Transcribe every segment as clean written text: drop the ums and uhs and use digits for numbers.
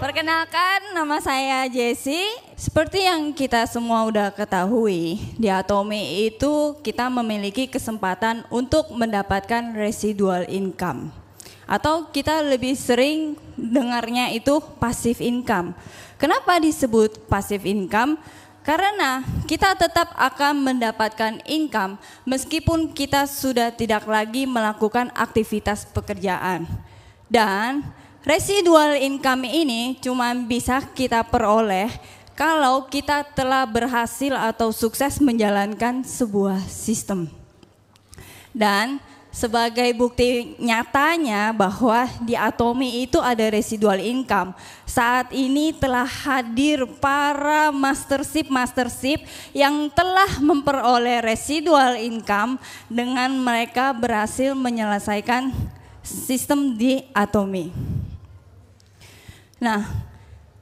Perkenalkan, nama saya Jessie. Seperti yang kita semua udah ketahui, di Atomy itu kita memiliki kesempatan untuk mendapatkan residual income. Atau kita lebih sering dengarnya itu passive income. Kenapa disebut passive income? Karena kita tetap akan mendapatkan income meskipun kita sudah tidak lagi melakukan aktivitas pekerjaan. Dan residual income ini cuma bisa kita peroleh kalau kita telah berhasil atau sukses menjalankan sebuah sistem. Dan sebagai bukti nyatanya bahwa di Atomy itu ada residual income, saat ini telah hadir para mastership yang telah memperoleh residual income dengan mereka berhasil menyelesaikan sistem di Atomy. Nah,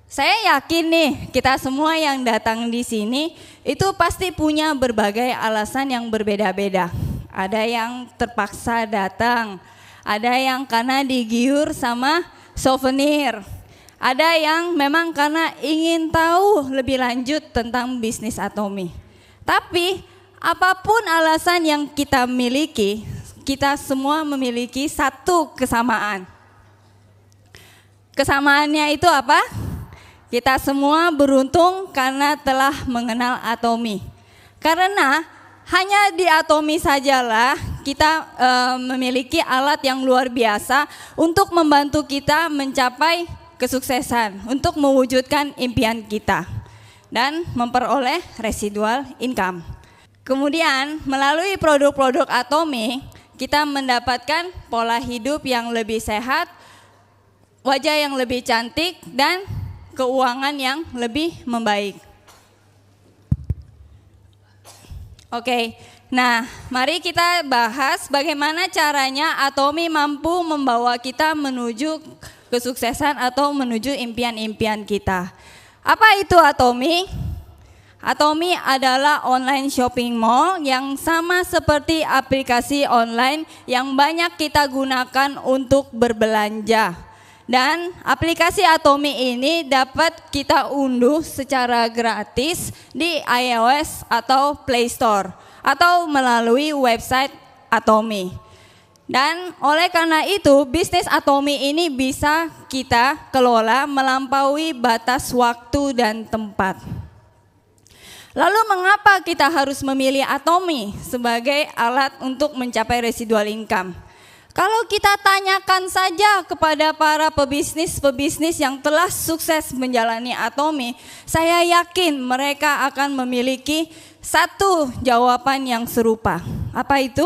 saya yakin nih kita semua yang datang di sini itu pasti punya berbagai alasan yang berbeda-beda. Ada yang terpaksa datang, ada yang karena digiur sama souvenir, ada yang memang karena ingin tahu lebih lanjut tentang bisnis Atomy. Tapi apapun alasan yang kita miliki, kita semua memiliki satu kesamaan. Kesamaannya itu apa? Kita semua beruntung karena telah mengenal Atomy. Karena hanya di Atomy sajalah kita memiliki alat yang luar biasa untuk membantu kita mencapai kesuksesan, untuk mewujudkan impian kita dan memperoleh residual income. Kemudian melalui produk-produk Atomy kita mendapatkan pola hidup yang lebih sehat, wajah yang lebih cantik, dan keuangan yang lebih membaik. Oke, nah mari kita bahas bagaimana caranya Atomy mampu membawa kita menuju kesuksesan atau menuju impian-impian kita. Apa itu Atomy? Atomy adalah online shopping mall yang sama seperti aplikasi online yang banyak kita gunakan untuk berbelanja. Dan aplikasi Atomy ini dapat kita unduh secara gratis di iOS atau Play Store atau melalui website Atomy. Dan oleh karena itu bisnis Atomy ini bisa kita kelola melampaui batas waktu dan tempat. Lalu mengapa kita harus memilih Atomy sebagai alat untuk mencapai residual income? Kalau kita tanyakan saja kepada para pebisnis yang telah sukses menjalani Atomy, saya yakin mereka akan memiliki satu jawaban yang serupa. Apa itu?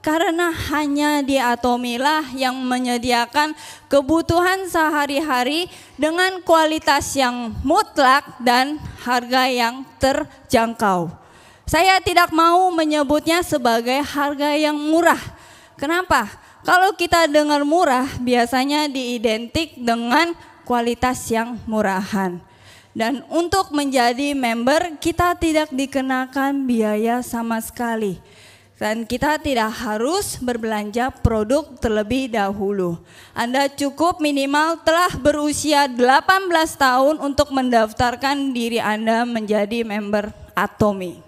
Karena hanya di Atomy lah yang menyediakan kebutuhan sehari-hari dengan kualitas yang mutlak dan harga yang terjangkau. Saya tidak mau menyebutnya sebagai harga yang murah. Kenapa? Kalau kita dengar murah, biasanya diidentik dengan kualitas yang murahan. Dan untuk menjadi member, kita tidak dikenakan biaya sama sekali. Dan kita tidak harus berbelanja produk terlebih dahulu. Anda cukup minimal telah berusia 18 tahun untuk mendaftarkan diri Anda menjadi member Atomy.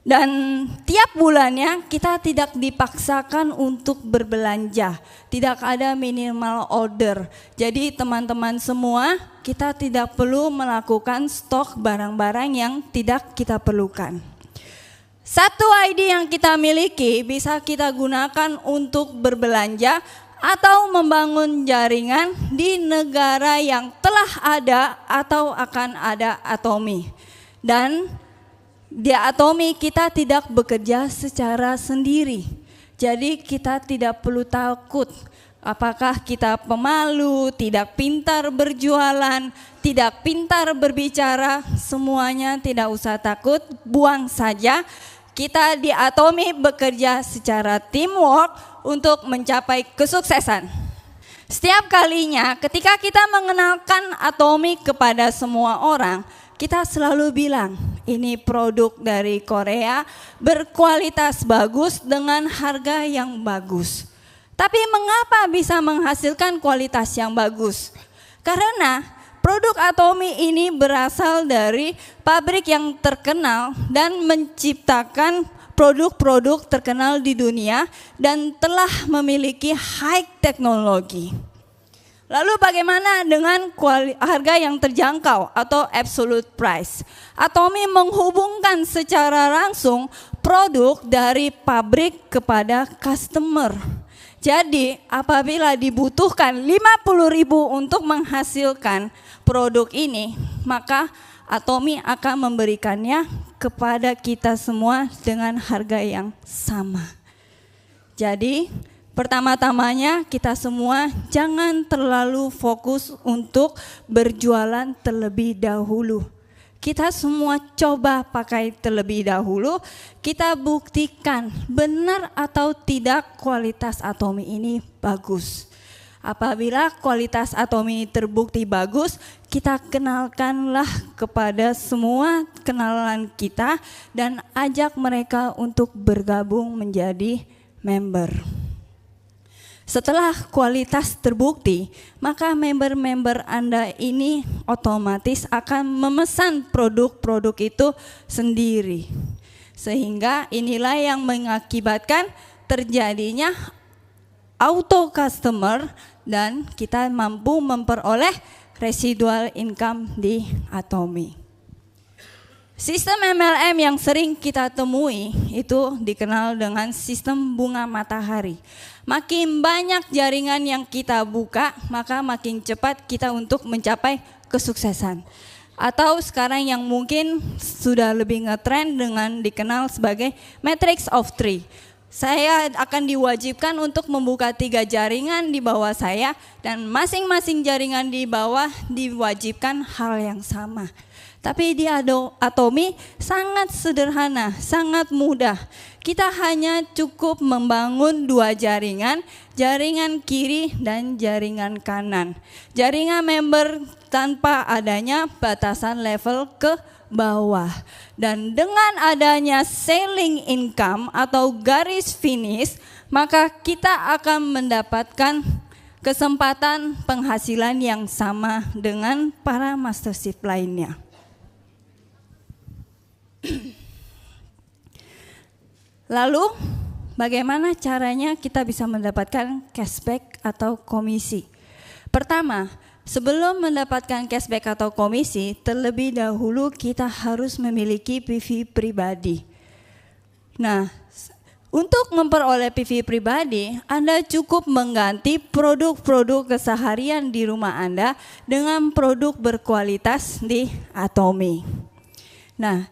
Dan tiap bulannya kita tidak dipaksakan untuk berbelanja, tidak ada minimal order. Jadi teman-teman semua, kita tidak perlu melakukan stok barang-barang yang tidak kita perlukan. Satu ID yang kita miliki bisa kita gunakan untuk berbelanja atau membangun jaringan di negara yang telah ada atau akan ada Atomy. Dan di Atomy kita tidak bekerja secara sendiri, jadi kita tidak perlu takut apakah kita pemalu, tidak pintar berjualan, tidak pintar berbicara, semuanya tidak usah takut, buang saja. Kita di Atomy bekerja secara teamwork untuk mencapai kesuksesan. Setiap kalinya ketika kita mengenalkan Atomy kepada semua orang, kita selalu bilang, ini produk dari Korea berkualitas bagus dengan harga yang bagus. Tapi mengapa bisa menghasilkan kualitas yang bagus? Karena produk Atomy ini berasal dari pabrik yang terkenal dan menciptakan produk-produk terkenal di dunia dan telah memiliki high teknologi. Lalu bagaimana dengan harga yang terjangkau atau absolute price? Atomy menghubungkan secara langsung produk dari pabrik kepada customer. Jadi apabila dibutuhkan 50.000 untuk menghasilkan produk ini, maka Atomy akan memberikannya kepada kita semua dengan harga yang sama. Jadi pertama-tamanya kita semua jangan terlalu fokus untuk berjualan terlebih dahulu. Kita semua coba pakai terlebih dahulu, kita buktikan benar atau tidak kualitas Atomy ini bagus. Apabila kualitas Atomy terbukti bagus, kita kenalkanlah kepada semua kenalan kita dan ajak mereka untuk bergabung menjadi member. Setelah kualitas terbukti, maka member-member Anda ini otomatis akan memesan produk-produk itu sendiri. Sehingga inilah yang mengakibatkan terjadinya auto customer dan kita mampu memperoleh residual income di Atomy. Sistem MLM yang sering kita temui itu dikenal dengan sistem bunga matahari. Makin banyak jaringan yang kita buka, maka makin cepat kita untuk mencapai kesuksesan. Atau sekarang yang mungkin sudah lebih ngetrend dengan dikenal sebagai Matrix of Three. Saya akan diwajibkan untuk membuka 3 jaringan di bawah saya dan masing-masing jaringan di bawah diwajibkan hal yang sama. Tapi di Atomy sangat sederhana, sangat mudah. Kita hanya cukup membangun 2 jaringan, jaringan kiri dan jaringan kanan. Jaringan member tanpa adanya batasan level ke bawah. Dan dengan adanya selling income atau garis finish, maka kita akan mendapatkan kesempatan penghasilan yang sama dengan para mastership lainnya. Lalu bagaimana caranya kita bisa mendapatkan cashback atau komisi? Pertama, sebelum mendapatkan cashback atau komisi, terlebih dahulu kita harus memiliki PV pribadi. Nah, untuk memperoleh PV pribadi, Anda cukup mengganti produk-produk keseharian di rumah Anda dengan produk berkualitas di Atomy. Nah,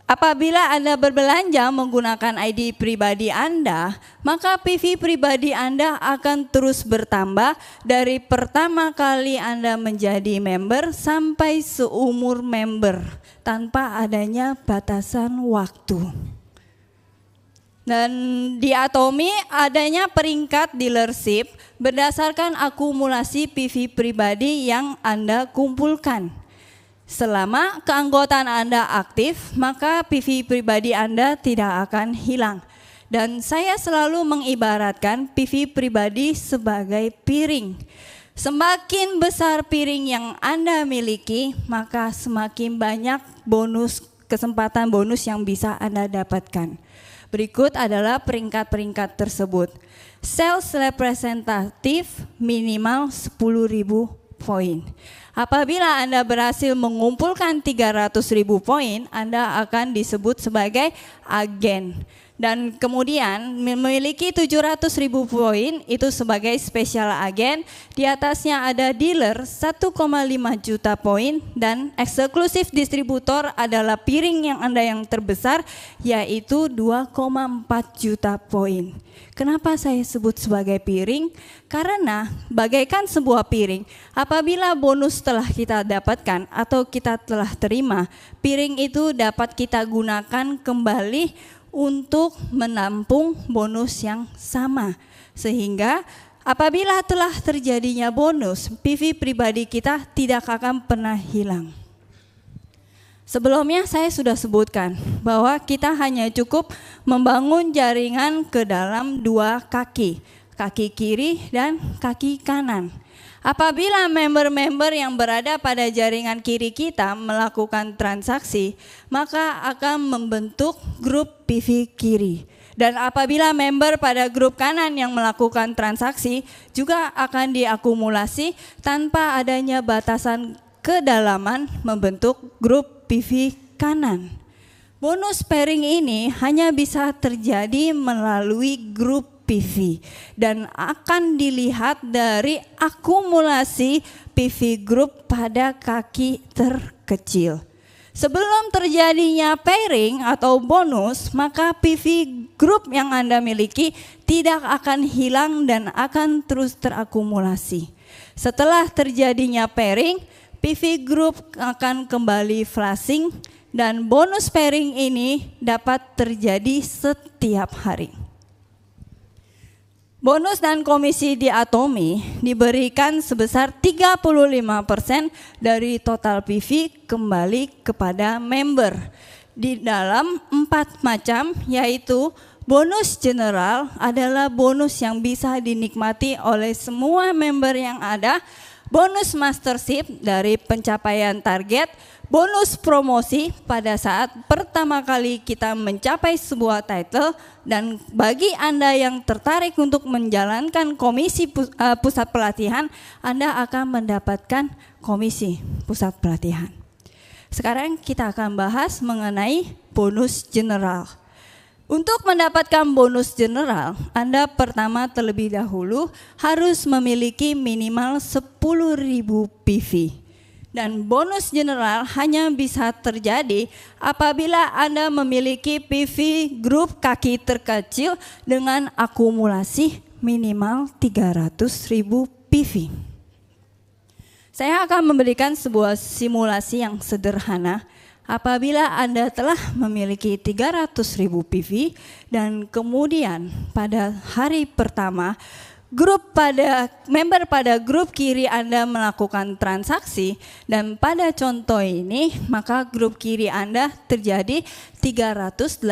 apabila Anda berbelanja menggunakan ID pribadi Anda, maka PV pribadi Anda akan terus bertambah dari pertama kali Anda menjadi member sampai seumur member tanpa adanya batasan waktu. Dan di Atomy adanya peringkat dealership berdasarkan akumulasi PV pribadi yang Anda kumpulkan. Selama keanggotaan Anda aktif, maka PV pribadi Anda tidak akan hilang. Dan saya selalu mengibaratkan PV pribadi sebagai piring. Semakin besar piring yang Anda miliki, maka semakin banyak kesempatan bonus yang bisa Anda dapatkan. Berikut adalah peringkat-peringkat tersebut. Sales representatif minimal 10.000 poin. Apabila Anda berhasil mengumpulkan 300.000 poin, Anda akan disebut sebagai agen. Dan kemudian memiliki 700.000 poin itu sebagai special agen. Di atasnya ada dealer 1,5 juta poin dan eksklusif distributor adalah piring yang Anda yang terbesar yaitu 2,4 juta poin. Kenapa saya sebut sebagai piring? Karena bagaikan sebuah piring, apabila bonus telah kita dapatkan atau kita telah terima, piring itu dapat kita gunakan kembali untuk menampung bonus yang sama. Sehingga apabila telah terjadinya bonus, PV pribadi kita tidak akan pernah hilang. Sebelumnya saya sudah sebutkan bahwa kita hanya cukup membangun jaringan ke dalam 2 kaki, kaki kiri dan kaki kanan. Apabila member-member yang berada pada jaringan kiri kita melakukan transaksi, maka akan membentuk grup PV kiri. Dan apabila member pada grup kanan yang melakukan transaksi juga akan diakumulasi tanpa adanya batasan kedalaman membentuk grup PV kanan. Bonus pairing ini hanya bisa terjadi melalui grup PV dan akan dilihat dari akumulasi PV group pada kaki terkecil. Sebelum terjadinya pairing atau bonus, maka PV group yang Anda miliki tidak akan hilang dan akan terus terakumulasi. Setelah terjadinya pairing, PV group akan kembali flashing dan bonus pairing ini dapat terjadi setiap hari. Bonus dan komisi di Atomi diberikan sebesar 35% dari total PV kembali kepada member di dalam 4 macam, yaitu bonus general adalah bonus yang bisa dinikmati oleh semua member yang ada, bonus mastership dari pencapaian target, bonus promosi pada saat pertama kali kita mencapai sebuah title, dan bagi Anda yang tertarik untuk menjalankan komisi pusat pelatihan, Anda akan mendapatkan komisi pusat pelatihan. Sekarang kita akan bahas mengenai bonus general. Untuk mendapatkan bonus general, Anda pertama terlebih dahulu harus memiliki minimal 10.000 PV. Dan bonus general hanya bisa terjadi apabila Anda memiliki PV grup kaki terkecil dengan akumulasi minimal 300.000 PV. Saya akan memberikan sebuah simulasi yang sederhana. Apabila Anda telah memiliki 300.000 PV dan kemudian pada hari pertama member pada grup kiri Anda melakukan transaksi, dan pada contoh ini maka grup kiri Anda terjadi 380.000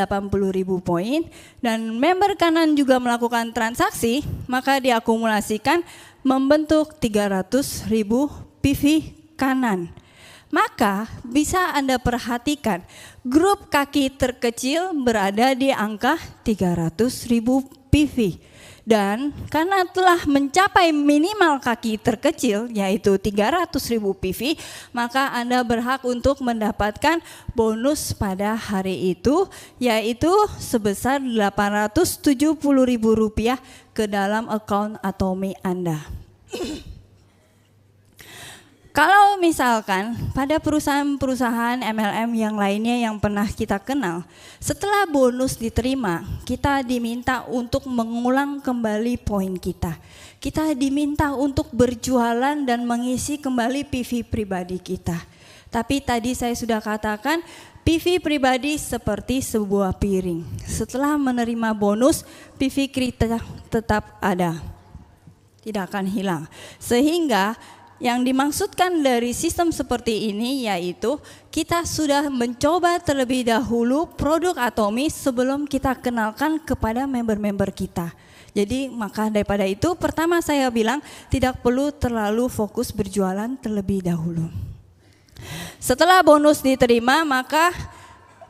poin dan member kanan juga melakukan transaksi, maka diakumulasikan membentuk 300.000 PV kanan. Maka bisa Anda perhatikan grup kaki terkecil berada di angka 300.000 PV. Dan karena telah mencapai minimal kaki terkecil yaitu 300.000 PV, maka Anda berhak untuk mendapatkan bonus pada hari itu, yaitu sebesar Rp870.000 ke dalam akun Atomi Anda. Kalau misalkan pada perusahaan-perusahaan MLM yang lainnya yang pernah kita kenal, setelah bonus diterima, kita diminta untuk mengulang kembali poin kita. Kita diminta untuk berjualan dan mengisi kembali PV pribadi kita. Tapi tadi saya sudah katakan, PV pribadi seperti sebuah piring. Setelah menerima bonus, PV kita tetap ada, tidak akan hilang. Sehingga yang dimaksudkan dari sistem seperti ini yaitu kita sudah mencoba terlebih dahulu produk Atomi sebelum kita kenalkan kepada member-member kita. Jadi maka daripada itu pertama saya bilang tidak perlu terlalu fokus berjualan terlebih dahulu. Setelah bonus diterima maka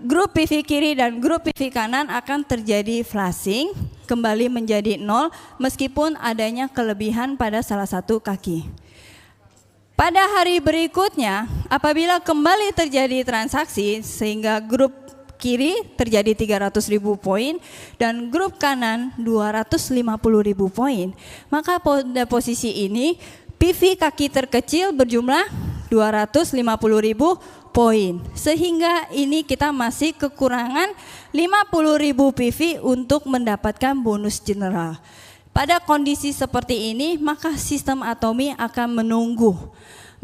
grup PV kiri dan grup PV kanan akan terjadi flashing kembali menjadi 0 meskipun adanya kelebihan pada salah satu kaki. Pada hari berikutnya, apabila kembali terjadi transaksi sehingga grup kiri terjadi 300.000 poin dan grup kanan 250.000 poin, maka pada posisi ini PV kaki terkecil berjumlah 250.000 poin. Sehingga ini kita masih kekurangan 50.000 PV untuk mendapatkan bonus general. Pada kondisi seperti ini, maka sistem Atomi akan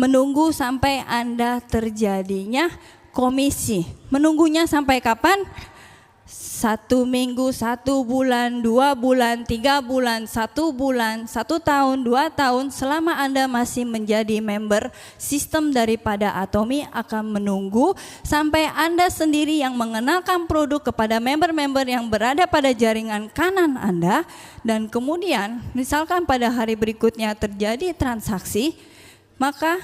menunggu sampai Anda terjadinya komisi. Menunggunya sampai kapan? 1 minggu, 1 bulan, 2 bulan, 3 bulan, 1 bulan, 1 tahun, 2 tahun, selama Anda masih menjadi member, sistem daripada Atomy akan menunggu sampai Anda sendiri yang mengenalkan produk kepada member-member yang berada pada jaringan kanan Anda, dan kemudian misalkan pada hari berikutnya terjadi transaksi, maka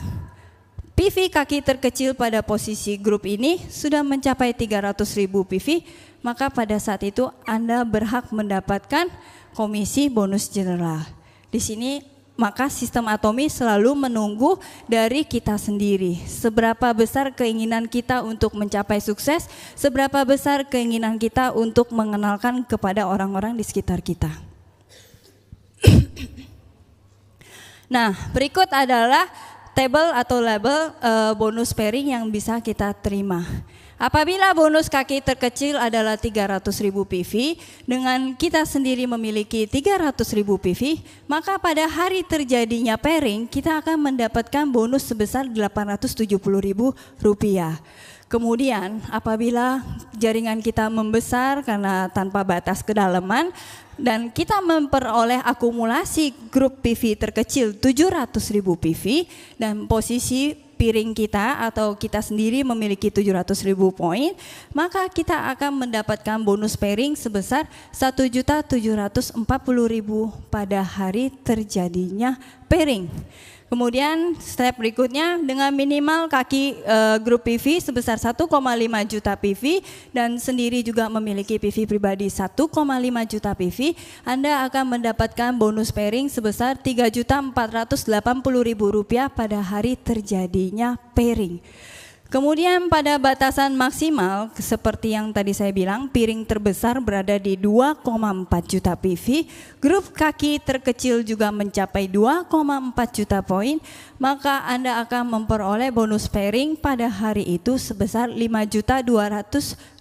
PV kaki terkecil pada posisi grup ini sudah mencapai 300.000 PV, maka pada saat itu Anda berhak mendapatkan komisi bonus general. Di sini maka sistem Atomy selalu menunggu dari kita sendiri. Seberapa besar keinginan kita untuk mencapai sukses, seberapa besar keinginan kita untuk mengenalkan kepada orang-orang di sekitar kita. Nah, berikut adalah table atau label bonus pairing yang bisa kita terima. Apabila bonus kaki terkecil adalah 300.000 PV, dengan kita sendiri memiliki 300.000 PV, maka pada hari terjadinya pairing kita akan mendapatkan bonus sebesar Rp870.000. Kemudian apabila jaringan kita membesar karena tanpa batas kedalaman, dan kita memperoleh akumulasi grup PV terkecil 700.000 PV, dan posisi piring kita atau kita sendiri memiliki 700.000 poin, maka kita akan mendapatkan bonus pairing sebesar 1.740.000 pada hari terjadinya pairing. Kemudian step berikutnya, dengan minimal kaki grup PV sebesar 1,5 juta PV dan sendiri juga memiliki PV pribadi 1,5 juta PV, Anda akan mendapatkan bonus pairing sebesar Rp3.480.000 pada hari terjadinya pairing. Kemudian pada batasan maksimal seperti yang tadi saya bilang, piring terbesar berada di 2,4 juta PV, grup kaki terkecil juga mencapai 2,4 juta poin, maka Anda akan memperoleh bonus pairing pada hari itu sebesar Rp5.220.000.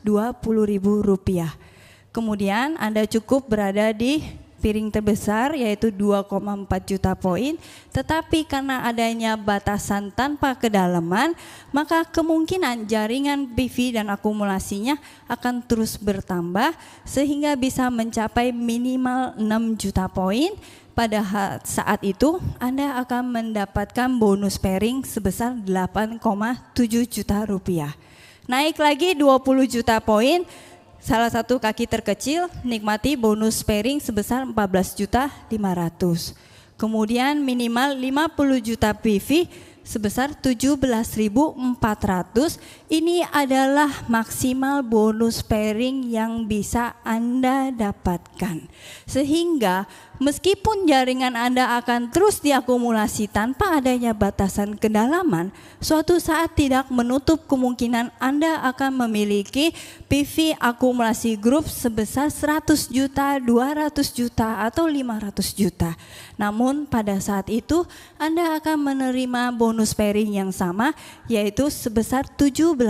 Kemudian Anda cukup berada di piring terbesar yaitu 2,4 juta poin, tetapi karena adanya batasan tanpa kedalaman, maka kemungkinan jaringan PV dan akumulasinya akan terus bertambah sehingga bisa mencapai minimal 6 juta poin. Pada saat itu Anda akan mendapatkan bonus pairing sebesar 8,7 juta rupiah. Naik lagi 20 juta poin, salah satu kaki terkecil nikmati bonus pairing sebesar 14.500. Kemudian minimal 50 juta PV sebesar 17.400. Ini adalah maksimal bonus pairing yang bisa Anda dapatkan. Sehingga meskipun jaringan Anda akan terus diakumulasi tanpa adanya batasan kedalaman, suatu saat tidak menutup kemungkinan Anda akan memiliki PV akumulasi grup sebesar 100 juta, 200 juta, atau 500 juta. Namun pada saat itu Anda akan menerima bonus pairing yang sama, yaitu sebesar 17.400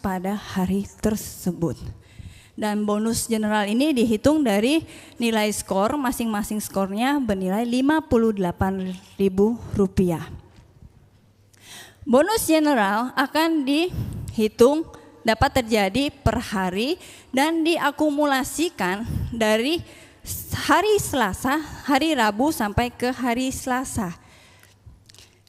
pada hari tersebut. Dan bonus general ini dihitung dari nilai skor, masing-masing skornya bernilai Rp58.000. Bonus general akan dihitung dapat terjadi per hari dan diakumulasikan dari hari Selasa, hari Rabu sampai ke hari Selasa.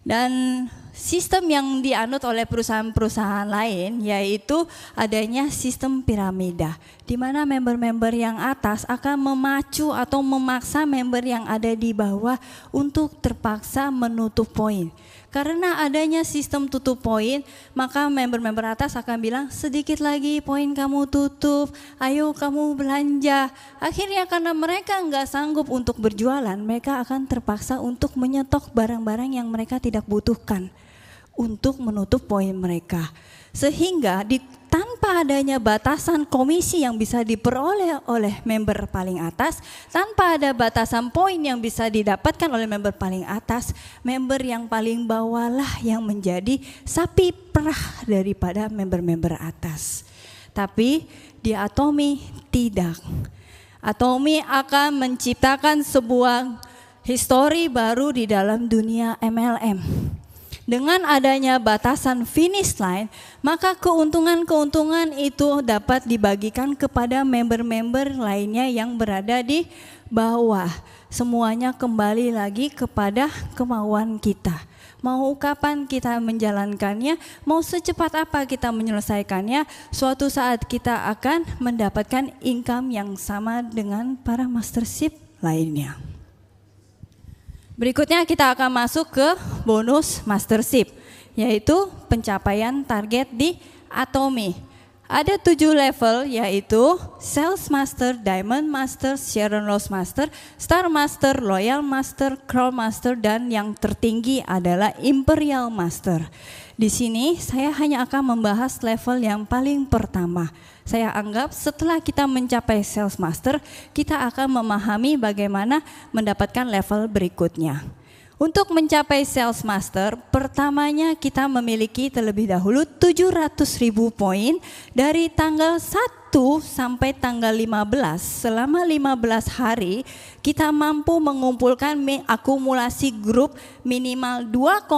Dan sistem yang dianut oleh perusahaan-perusahaan lain yaitu adanya sistem piramida, di mana member-member yang atas akan memacu atau memaksa member yang ada di bawah untuk terpaksa menutup poin. Karena adanya sistem tutup poin, maka member-member atas akan bilang, sedikit lagi poin kamu tutup, ayo kamu belanja. Akhirnya karena mereka nggak sanggup untuk berjualan, mereka akan terpaksa untuk menyetok barang-barang yang mereka tidak butuhkan untuk menutup poin mereka. Sehingga tanpa adanya batasan komisi yang bisa diperoleh oleh member paling atas, tanpa ada batasan poin yang bisa didapatkan oleh member paling atas, member yang paling bawah lah yang menjadi sapi perah daripada member-member atas. Tapi di Atomy tidak. Atomy akan menciptakan sebuah histori baru di dalam dunia MLM. Dengan adanya batasan finish line, maka keuntungan-keuntungan itu dapat dibagikan kepada member-member lainnya yang berada di bawah. Semuanya kembali lagi kepada kemauan kita. Mau kapan kita menjalankannya, mau secepat apa kita menyelesaikannya, suatu saat kita akan mendapatkan income yang sama dengan para mastership lainnya. Berikutnya kita akan masuk ke bonus mastership, yaitu pencapaian target di Atomy. Ada 7 level, yaitu Sales Master, Diamond Master, Sharon Rose Master, Star Master, Loyal Master, Crown Master, dan yang tertinggi adalah Imperial Master. Di sini saya hanya akan membahas level yang paling pertama. Saya anggap setelah kita mencapai Sales Master, kita akan memahami bagaimana mendapatkan level berikutnya. Untuk mencapai Sales Master, pertamanya kita memiliki terlebih dahulu 700.000 poin dari tanggal 1 sampai tanggal 15. Selama 15 hari kita mampu mengumpulkan akumulasi grup minimal 2,5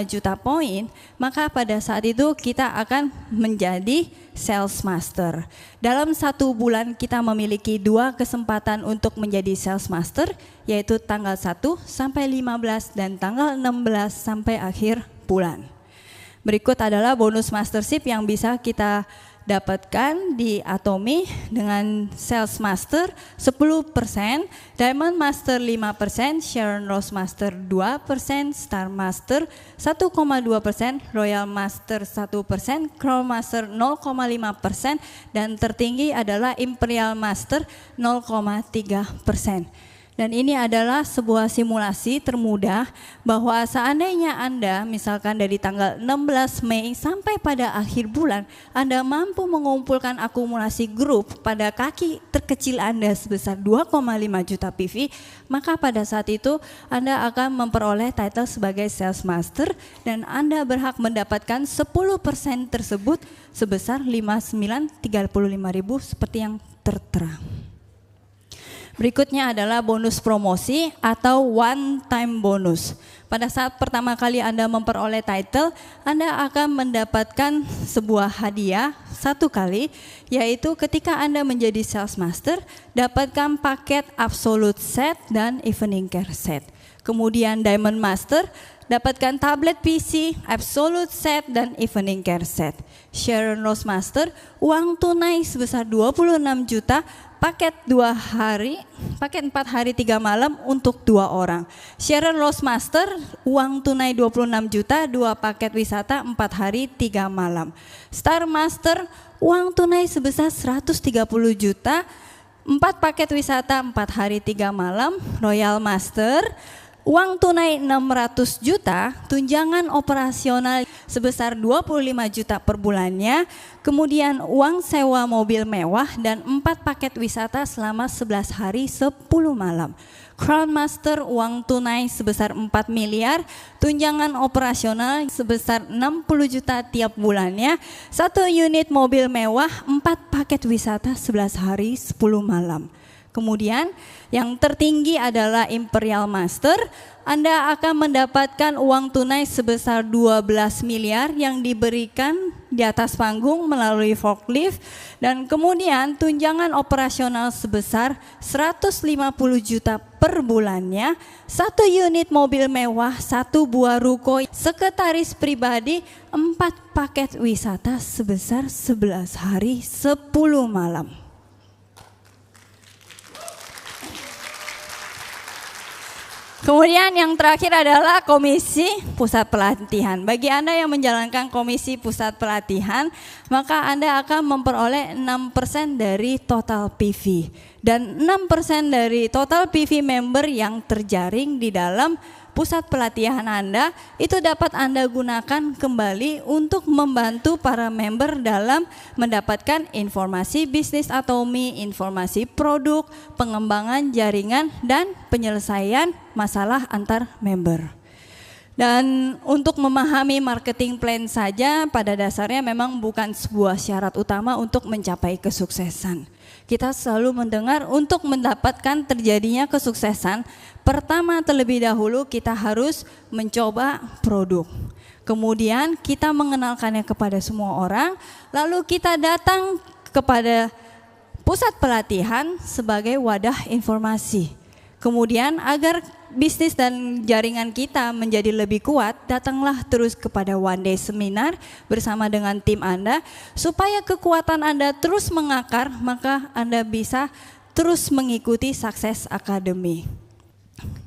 juta poin, maka pada saat itu kita akan menjadi Sales Master. Dalam 1 bulan kita memiliki 2 kesempatan untuk menjadi Sales Master, yaitu tanggal 1 sampai 15 dan tanggal 16 sampai akhir bulan. Berikut adalah bonus mastership yang bisa kita dapatkan di Atomy dengan Sales Master 10%, Diamond Master 5%, Sharon Rose Master 2%, Star Master 1,2%, Royal Master 1%, Crown Master 0,5%, dan tertinggi adalah Imperial Master 0,3%. Dan ini adalah sebuah simulasi termudah bahwa seandainya Anda misalkan dari tanggal 16 Mei sampai pada akhir bulan Anda mampu mengumpulkan akumulasi grup pada kaki terkecil Anda sebesar 2,5 juta PV, maka pada saat itu Anda akan memperoleh title sebagai Sales Master dan Anda berhak mendapatkan 10% tersebut sebesar 59.35.000 seperti yang tertera. Berikutnya adalah bonus promosi atau one time bonus. Pada saat pertama kali Anda memperoleh title, Anda akan mendapatkan sebuah hadiah 1 kali, yaitu ketika Anda menjadi Sales Master, dapatkan paket Absolute Set dan Evening Care Set. Kemudian Diamond Master, dapatkan tablet PC, Absolute Set, dan Evening Care Set. Sharon Rose Master, uang tunai sebesar 26 juta, paket 4 hari 3 malam untuk 2 orang. Sharon Rose Master, uang tunai 26 juta, 2 paket wisata 4 hari 3 malam. Star Master, uang tunai sebesar 130 juta, 4 paket wisata 4 hari 3 malam. Royal Master, uang tunai 600 juta, tunjangan operasional sebesar 25 juta per bulannya, kemudian uang sewa mobil mewah dan 4 paket wisata selama 11 hari 10 malam. Crown Master, uang tunai sebesar 4 miliar, tunjangan operasional sebesar 60 juta tiap bulannya, 1 unit mobil mewah, 4 paket wisata 11 hari 10 malam. Kemudian yang tertinggi adalah Imperial Master. Anda akan mendapatkan uang tunai sebesar 12 miliar yang diberikan di atas panggung melalui forklift, dan kemudian tunjangan operasional sebesar 150 juta per bulannya, 1 unit mobil mewah, 1 buah ruko, sekretaris pribadi, 4 paket wisata sebesar 11 hari 10 malam. Kemudian yang terakhir adalah komisi pusat pelatihan. Bagi Anda yang menjalankan komisi pusat pelatihan, maka Anda akan memperoleh 6% dari total PV. Dan 6% dari total PV member yang terjaring di dalam pusat pelatihan Anda itu dapat Anda gunakan kembali untuk membantu para member dalam mendapatkan informasi bisnis Atomy, informasi produk, pengembangan jaringan, dan penyelesaian masalah antar member. Dan untuk memahami marketing plan saja pada dasarnya memang bukan sebuah syarat utama untuk mencapai kesuksesan. Kita selalu mendengar untuk mendapatkan terjadinya kesuksesan, pertama terlebih dahulu kita harus mencoba produk. Kemudian kita mengenalkannya kepada semua orang, lalu kita datang kepada pusat pelatihan sebagai wadah informasi. Kemudian agar bisnis dan jaringan kita menjadi lebih kuat, datanglah terus kepada One Day Seminar bersama dengan tim Anda, supaya kekuatan Anda terus mengakar, maka Anda bisa terus mengikuti Sukses Academy.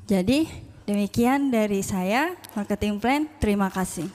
Jadi demikian dari saya, Marketing Plan. Terima kasih.